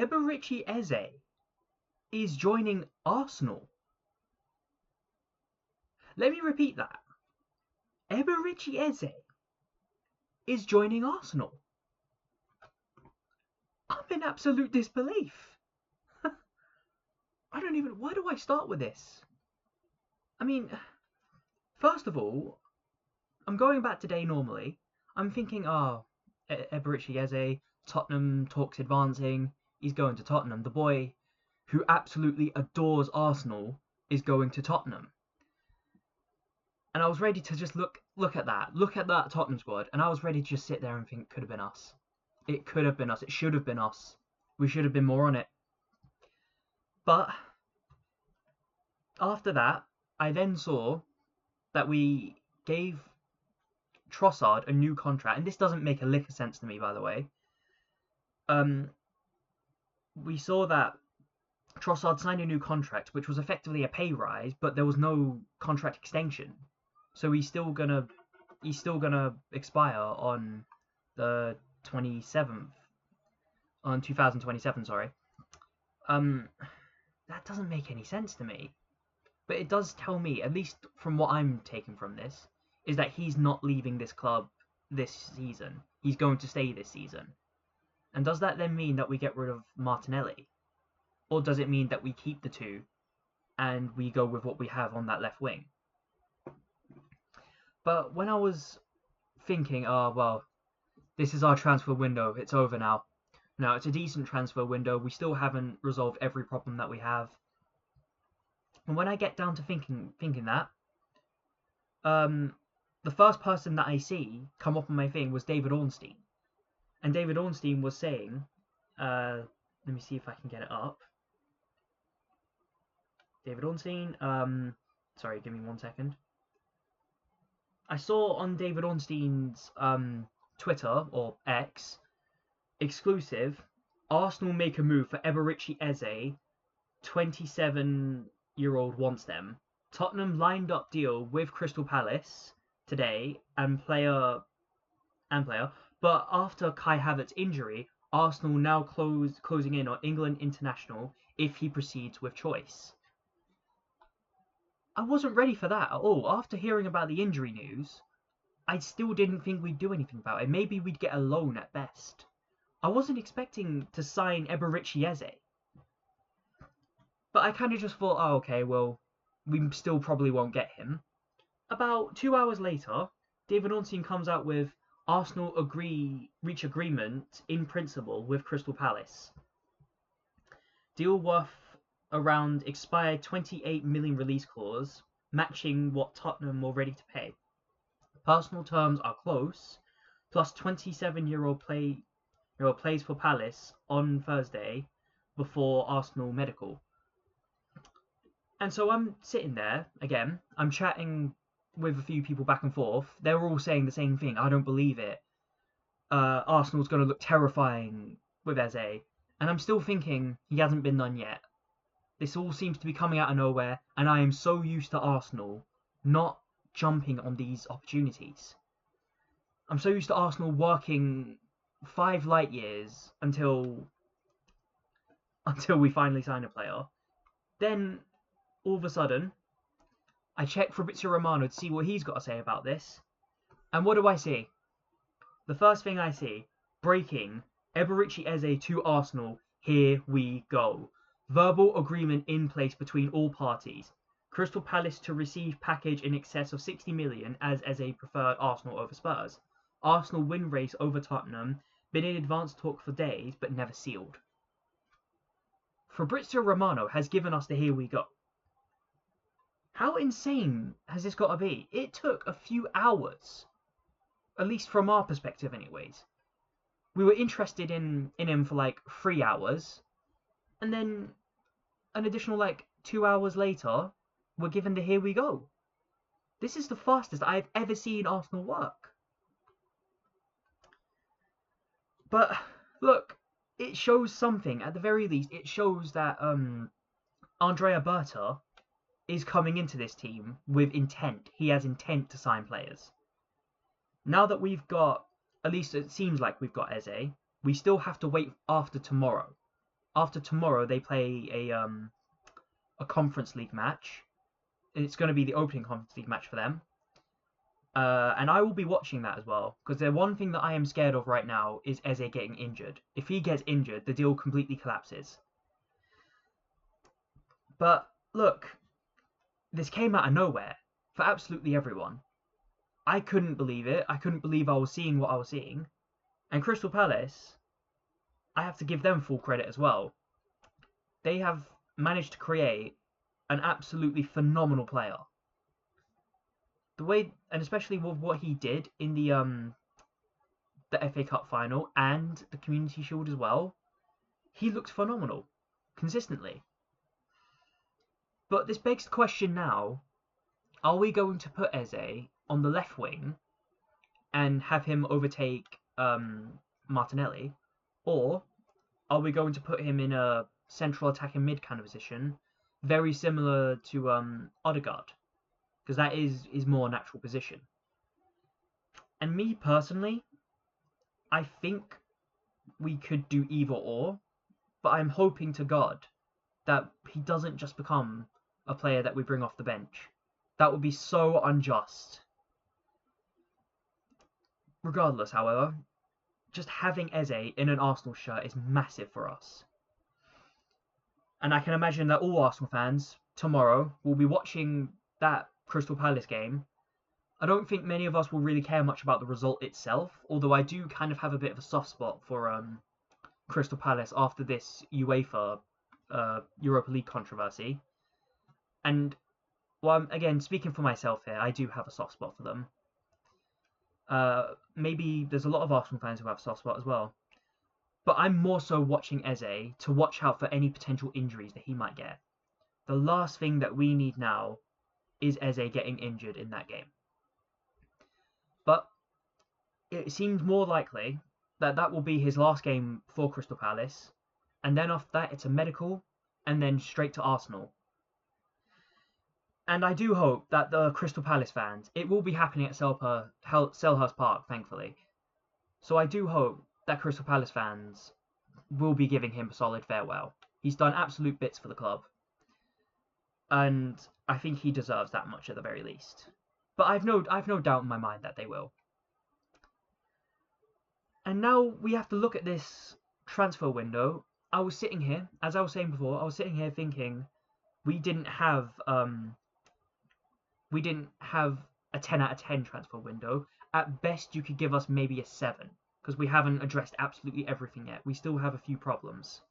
Eberechi Eze is joining Arsenal. Let me repeat that. Eberechi Eze is joining Arsenal. I'm in absolute disbelief. Why do I start with this? I mean, first of all, I'm going back today normally. I'm thinking, Eberechi Eze, Tottenham talks advancing. He's going to Tottenham. The boy who absolutely adores Arsenal is going to Tottenham. And I was ready to just look at that Tottenham squad, and I was ready to just sit there and think, could have been us. It could have been us. It should have been us. We should have been more on it. But after that, I then saw that we gave Trossard a new contract, and this doesn't make a lick of sense to me, by the way. We saw that Trossard signed a new contract, which was effectively a pay rise, but there was no contract extension. So he's still gonna expire on the 27th, on 2027. Sorry. That doesn't make any sense to me. But it does tell me, at least from what I'm taking from this, is that he's not leaving this club this season. He's going to stay this season. And does that then mean that we get rid of Martinelli? Or does it mean that we keep the two and we go with what we have on that left wing? But when I was thinking, this is our transfer window, it's over now. Now, it's a decent transfer window. We still haven't resolved every problem that we have. And when I get down to thinking that, the first person that I see come up on my thing was David Ornstein. And David Ornstein was saying, let me see if I can get it up. David Ornstein, sorry, give me 1 second. I saw on David Ornstein's Twitter, or X, exclusive, Arsenal make a move for Eberechi Eze, 27-year-old wants them. Tottenham lined up deal with Crystal Palace today and player, but after Kai Havertz's injury, Arsenal now closing in on England international if he proceeds with choice. I wasn't ready for that at all. After hearing about the injury news, I still didn't think we'd do anything about it. Maybe we'd get a loan at best. I wasn't expecting to sign Eberechi Eze. But I kind of just thought, okay, well, we still probably won't get him. About 2 hours later, David Ornstein comes out with Arsenal reach agreement in principle with Crystal Palace. Deal worth around expired 28 million release clause, matching what Tottenham were ready to pay. Personal terms are close, plus 27-year-old plays for Palace on Thursday before Arsenal medical. And so I'm sitting there, again, I'm chatting with a few people back and forth. They were all saying the same thing. I don't believe it. Arsenal's going to look terrifying with Eze. And I'm still thinking he hasn't been done yet. This all seems to be coming out of nowhere, and I am so used to Arsenal not jumping on these opportunities. I'm so used to Arsenal working 5 light years until we finally sign a player. Then, all of a sudden, I check Fabrizio Romano to see what he's got to say about this. And what do I see? The first thing I see, breaking, Eberechi Eze to Arsenal, here we go. Verbal agreement in place between all parties. Crystal Palace to receive package in excess of 60 million as Eze preferred Arsenal over Spurs. Arsenal win race over Tottenham, been in advanced talk for days but never sealed. Fabrizio Romano has given us the here we go. How insane has this got to be? It took a few hours, at least from our perspective anyways. We were interested in him for like 3 hours, and then an additional 2 hours later, we're given the here we go. This is the fastest I've ever seen Arsenal work. But look, it shows something. At the very least, it shows that Andrea Berta is coming into this team with intent. He has intent to sign players. Now that we've got, at least it seems like we've got Eze, we still have to wait after tomorrow. after tomorrow they play a Conference League match. It's going to be the opening Conference League match for them. And I will be watching that as well, because the one thing that I am scared of right now is Eze getting injured. If he gets injured, the deal completely collapses. But look, this came out of nowhere for absolutely everyone. I couldn't believe it. I couldn't believe I was seeing what I was seeing. And Crystal Palace, I have to give them full credit as well. They have managed to create an absolutely phenomenal player. The way, and especially with what he did in the FA Cup final and the Community Shield as well, he looked phenomenal consistently. But this begs the question now: are we going to put Eze on the left wing and have him overtake Martinelli, or are we going to put him in a central attacking mid kind of position, very similar to Odegaard, because that is his more natural position? And me personally, I think we could do either or, but I'm hoping to God that he doesn't just become a player that we bring off the bench. That would be so unjust. Regardless, however, just having Eze in an Arsenal shirt is massive for us. And I can imagine that all Arsenal fans tomorrow will be watching that Crystal Palace game. I don't think many of us will really care much about the result itself, although I do kind of have a bit of a soft spot for Crystal Palace after this UEFA Europa League controversy. And, well, again, speaking for myself here, I do have a soft spot for them. Maybe there's a lot of Arsenal fans who have a soft spot as well. But I'm more so watching Eze to watch out for any potential injuries that he might get. The last thing that we need now is Eze getting injured in that game. But it seems more likely that that will be his last game for Crystal Palace, and then after that it's a medical, and then straight to Arsenal. And I do hope that the Crystal Palace fans, it will be happening at Selhurst Park, thankfully. So I do hope that Crystal Palace fans will be giving him a solid farewell. He's done absolute bits for the club, and I think he deserves that much at the very least. But I've no doubt in my mind that they will. And now we have to look at this transfer window. I was sitting here, as I was saying before, I was sitting here thinking we didn't have a 10 out of 10 transfer window. At best, you could give us maybe a 7, because we haven't addressed absolutely everything yet. We still have a few problems.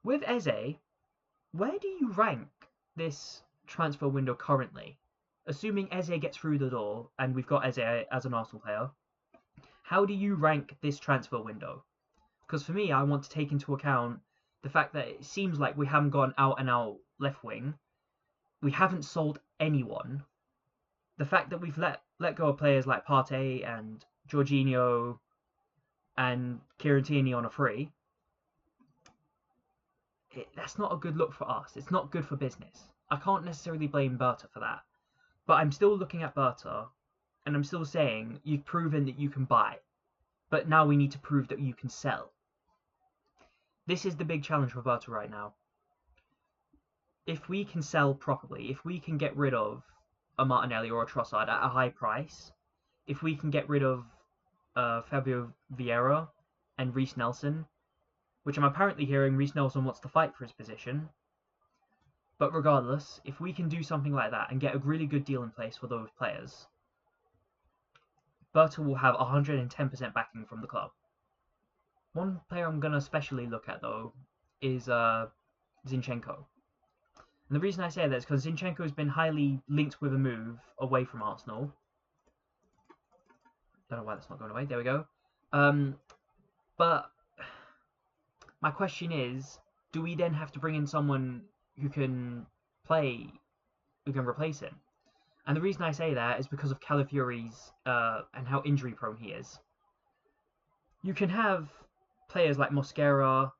With Eze, where do you rank this transfer window currently? Assuming Eze gets through the door and we've got Eze as an Arsenal player, how do you rank this transfer window? Because for me, I want to take into account the fact that it seems like we haven't got an out-and-out left wing. We haven't sold anyone. The fact that we've let go of players like Partey and Jorginho and Kieran Tierney on a free, that's not a good look for us. It's not good for business. I can't necessarily blame Berta for that. But I'm still looking at Berta, and I'm still saying, you've proven that you can buy. But now we need to prove that you can sell. This is the big challenge for Berta right now. If we can sell properly, if we can get rid of a Martinelli or a Trossard at a high price, if we can get rid of Fabio Vieira and Reece Nelson, which I'm apparently hearing Reece Nelson wants to fight for his position. But regardless, if we can do something like that and get a really good deal in place for those players, Berta will have 110% backing from the club. One player I'm going to especially look at, though, is Zinchenko. And the reason I say that is because Zinchenko has been highly linked with a move away from Arsenal. Don't know why that's not going away. There we go. But my question is, do we then have to bring in someone who can replace him? And the reason I say that is because of Calafiori's and how injury prone he is. You can have players like Mosquera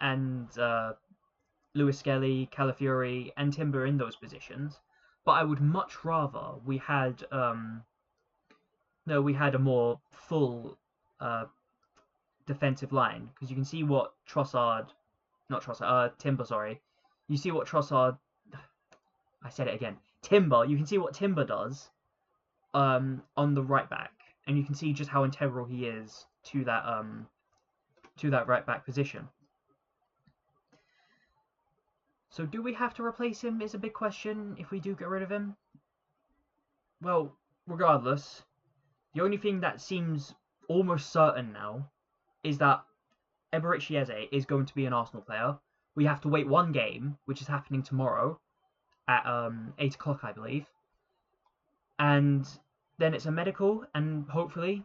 and Lewis Skelly, Calafiori, and Timber in those positions, but I would much rather we had a more full defensive line, because you can see what Trossard not Trossard, Timber, sorry. You see what Trossard, I said it again, Timber, you can see what Timber does on the right back, and you can see just how integral he is to that right back position. So do we have to replace him is a big question if we do get rid of him. Well, regardless, the only thing that seems almost certain now is that Eberechi Eze is going to be an Arsenal player. We have to wait one game, which is happening tomorrow at 8 o'clock, I believe. And then it's a medical, and hopefully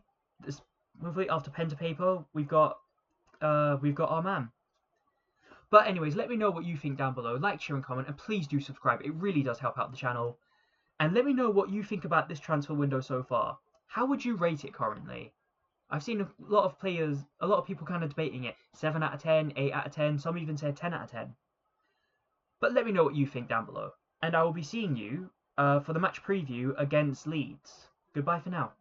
after pen to paper, we've got our man. But anyways, let me know what you think down below. Like, share, and comment, and please do subscribe. It really does help out the channel. And let me know what you think about this transfer window so far. How would you rate it currently? I've seen a lot of people kind of debating it. 7 out of 10, 8 out of 10, some even say 10 out of 10. But let me know what you think down below. And I will be seeing you for the match preview against Leeds. Goodbye for now.